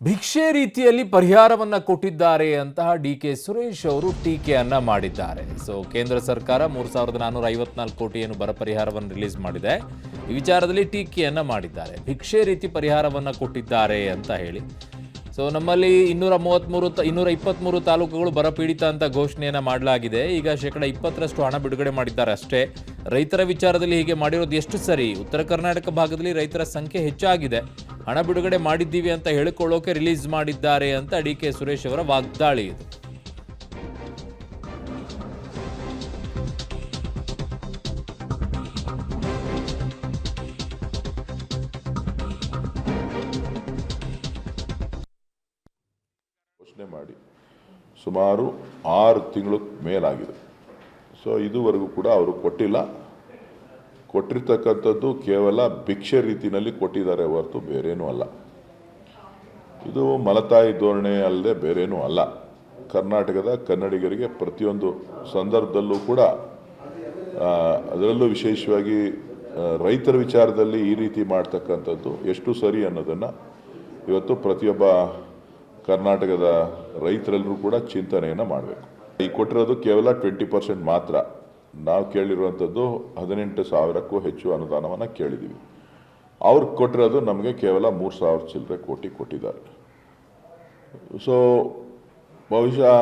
ಭಿಕ್ಷೆ ರೀತಿಯಲ್ಲಿ ಪರಿಹಾರವನ್ನ ಕೊಟ್ಟಿದ್ದಾರೆ ಅಂತಹ ಡಿ.ಕೆ. ಸುರೇಶ್ ಅವರು ಟೀಕೆಯನ್ನ ಮಾಡಿದ್ದಾರೆ. ಕೇಂದ್ರ ಸರ್ಕಾರ 3454 ಕೋಟಿ ಏನು ಬರ ಪರಿಹಾರವನ್ನು ರಿಲೀಸ್ ಮಾಡಿದೆ. ಈ ವಿಚಾರದಲ್ಲಿ ಟೀಕೆಯನ್ನ ಮಾಡಿದ್ದಾರೆ. ಭಿಕ್ಷೆ ರೀತಿ ಪರಿಹಾರವನ್ನ ಕೊಟ್ಟಿದ್ದಾರೆ ಅಂತ ಹೇಳಿ. ನಮ್ಮಲ್ಲಿ 223 ತಾಲೂಕುಗಳು ಬರಪೀಡಿತ ಅಂತ ಘೋಷಣೆಯನ್ನ ಮಾಡಲಾಗಿದೆ. ಈಗ 20% ಹಣ ಬಿಡುಗಡೆ ಮಾಡಿದ್ದಾರೆ ಅಷ್ಟೇ. ರೈತರ ವಿಚಾರದಲ್ಲಿ ಹೀಗೆ ಮಾಡಿರೋದು ಎಷ್ಟು ಸರಿ? ಉತ್ತರ ಕರ್ನಾಟಕ ಭಾಗದಲ್ಲಿ ರೈತರ ಸಂಖ್ಯೆ ಹೆಚ್ಚಾಗಿದೆ. ಹಣ ಬಿಡುಗಡೆ ಮಾಡಿದ್ದೀವಿ ಅಂತ ಹೇಳಿಕೊಳ್ಳೋಕೆ ರಿಲೀಸ್ ಮಾಡಿದ್ದಾರೆ ಅಂತ ಡಿ.ಕೆ. ಸುರೇಶ್ ಅವರ ವಾಗ್ದಾಳಿ ಇದು. ಘೋಷಣೆ ಮಾಡಿ ಸುಮಾರು 6 ತಿಂಗಳು ಮೇಲಾಗಿದೆ. ಇದುವರೆಗೂ ಕೂಡ ಅವರು ಕೊಟ್ಟಿಲ್ಲ. ಕೊಟ್ಟಿರ್ತಕ್ಕಂಥದ್ದು ಕೇವಲ ಭಿಕ್ಷೆ ರೀತಿಯಲ್ಲಿ ಕೊಟ್ಟಿದ್ದಾರೆ ಹೊರತು ಬೇರೇನೂ ಅಲ್ಲ. ಇದು ಮಲತಾಯಿ ಧೋರಣೆ ಅಲ್ಲದೆ ಬೇರೇನೂ ಅಲ್ಲ. ಕರ್ನಾಟಕದ ಕನ್ನಡಿಗರಿಗೆ ಪ್ರತಿಯೊಂದು ಸಂದರ್ಭದಲ್ಲೂ ಕೂಡ ಅದರಲ್ಲೂ ವಿಶೇಷವಾಗಿ ರೈತರ ವಿಚಾರದಲ್ಲಿ ಈ ರೀತಿ ಮಾಡ್ತಕ್ಕಂಥದ್ದು ಎಷ್ಟು ಸರಿ ಅನ್ನೋದನ್ನು ಇವತ್ತು ಪ್ರತಿಯೊಬ್ಬ ಕರ್ನಾಟಕದ ರೈತರೆಲ್ಲರೂ ಕೂಡ ಚಿಂತನೆಯನ್ನು ಮಾಡಬೇಕು. ಈ ಕೊಟ್ಟಿರೋದು ಕೇವಲ 20% ಮಾತ್ರ. ನಾವು ಕೇಳಿರುವಂಥದ್ದು 18,000ಕ್ಕೂ ಹೆಚ್ಚು ಅನುದಾನವನ್ನು ಕೇಳಿದ್ದೀವಿ. ಅವ್ರು ಕೊಟ್ಟಿರೋದು ನಮಗೆ ಕೇವಲ 3,000 ಚಿಲ್ಲರೆ ಕೋಟಿ ಕೊಟ್ಟಿದ್ದಾರೆ. ಬಹುಶಃ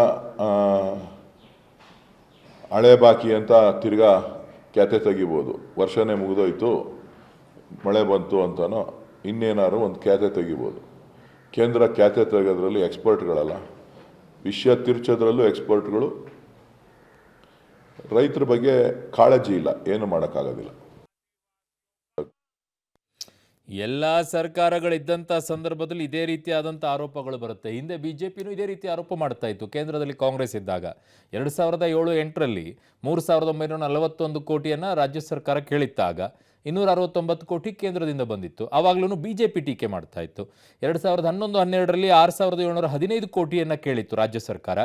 ಹಳೆ ಬಾಕಿ ಅಂತ ತಿರ್ಗಾ ಕ್ಯಾತೆ ತೆಗಿಬೋದು. ವರ್ಷನೇ ಮುಗಿದೋಯ್ತು, ಮಳೆ ಬಂತು ಅಂತನೋ ಇನ್ನೇನಾದ್ರು ಒಂದು ಕ್ಯಾತೆ ತೆಗಿಬೋದು. ಕೇಂದ್ರ ಕ್ಯಾತೆ ತೆಗೆಯೋದ್ರಲ್ಲಿ ಎಕ್ಸ್ಪರ್ಟ್ಗಳಲ್ಲ, ವಿಷಯ ತಿರ್ಚೋದ್ರಲ್ಲೂ ಎಕ್ಸ್ಪರ್ಟ್ಗಳು. ರೈತರ ಬಗ್ಗೆ ಕಾಳಜಿ ಇಲ್ಲ, ಏನು ಮಾಡೋಕ್ಕಾಗೋದಿಲ್ಲ. ಎಲ್ಲ ಸರ್ಕಾರಗಳಿದ್ದಂಥ ಸಂದರ್ಭದಲ್ಲಿ ಇದೇ ರೀತಿಯಾದಂಥ ಆರೋಪಗಳು ಬರುತ್ತೆ. ಹಿಂದೆ ಬಿಜೆಪಿನೂ ಇದೇ ರೀತಿ ಆರೋಪ ಮಾಡ್ತಾ ಇತ್ತು. ಕೇಂದ್ರದಲ್ಲಿ ಕಾಂಗ್ರೆಸ್ ಇದ್ದಾಗ 2007-8ರಲ್ಲಿ 3,941 ಕೋಟಿಯನ್ನು ರಾಜ್ಯ ಸರ್ಕಾರ ಕೇಳಿತ್ತಾಗ 269 ಕೋಟಿ ಕೇಂದ್ರದಿಂದ ಬಂದಿತ್ತು. ಆವಾಗಲೂ ಬಿಜೆಪಿ ಟೀಕೆ ಮಾಡ್ತಾ ಇತ್ತು. 2011-12ರಲ್ಲಿ 6,715 ಕೋಟಿಯನ್ನು ಕೇಳಿತ್ತು ರಾಜ್ಯ ಸರ್ಕಾರ.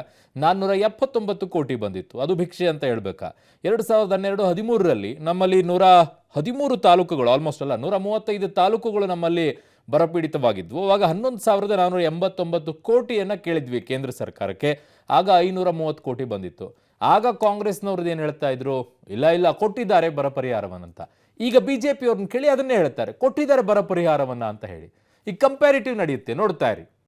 479 ಕೋಟಿ ಬಂದಿತ್ತು. ಅದು ಭಿಕ್ಷೆ ಅಂತ ಹೇಳ್ಬೇಕಾ? 2012-13ರಲ್ಲಿ ನಮ್ಮಲ್ಲಿ 113 ತಾಲೂಕುಗಳು, ಆಲ್ಮೋಸ್ಟ್ ಅಲ್ಲ 135 ತಾಲೂಕುಗಳು ನಮ್ಮಲ್ಲಿ ಬರಪೀಡಿತವಾಗಿದ್ವು. ಆವಾಗ 11,489 ಕೋಟಿಯನ್ನು ಕೇಳಿದ್ವಿ ಕೇಂದ್ರ ಸರ್ಕಾರಕ್ಕೆ. ಆಗ 530 ಕೋಟಿ ಬಂದಿತ್ತು. ಆಗ ಕಾಂಗ್ರೆಸ್ನವ್ರದ್ದು ಏನು ಹೇಳ್ತಾ ಇದ್ರು? ಇಲ್ಲ ಕೊಟ್ಟಿದ್ದಾರೆ ಬರ ಪರಿಹಾರವನ್ನಂತ. ಈಗ ಬಿಜೆಪಿ ಅವ್ರನ್ನ ಕೇಳಿ ಅದನ್ನೇ ಹೇಳ್ತಾರೆ, ಕೊಟ್ಟಿದ್ದಾರೆ ಬರ ಪರಿಹಾರವನ್ನ ಅಂತ ಹೇಳಿ. ಈ ಕಂಪ್ಯಾರಿಟಿವ್ ನಡೆಯುತ್ತೆ, ನೋಡ್ತಾ ಇರಿ.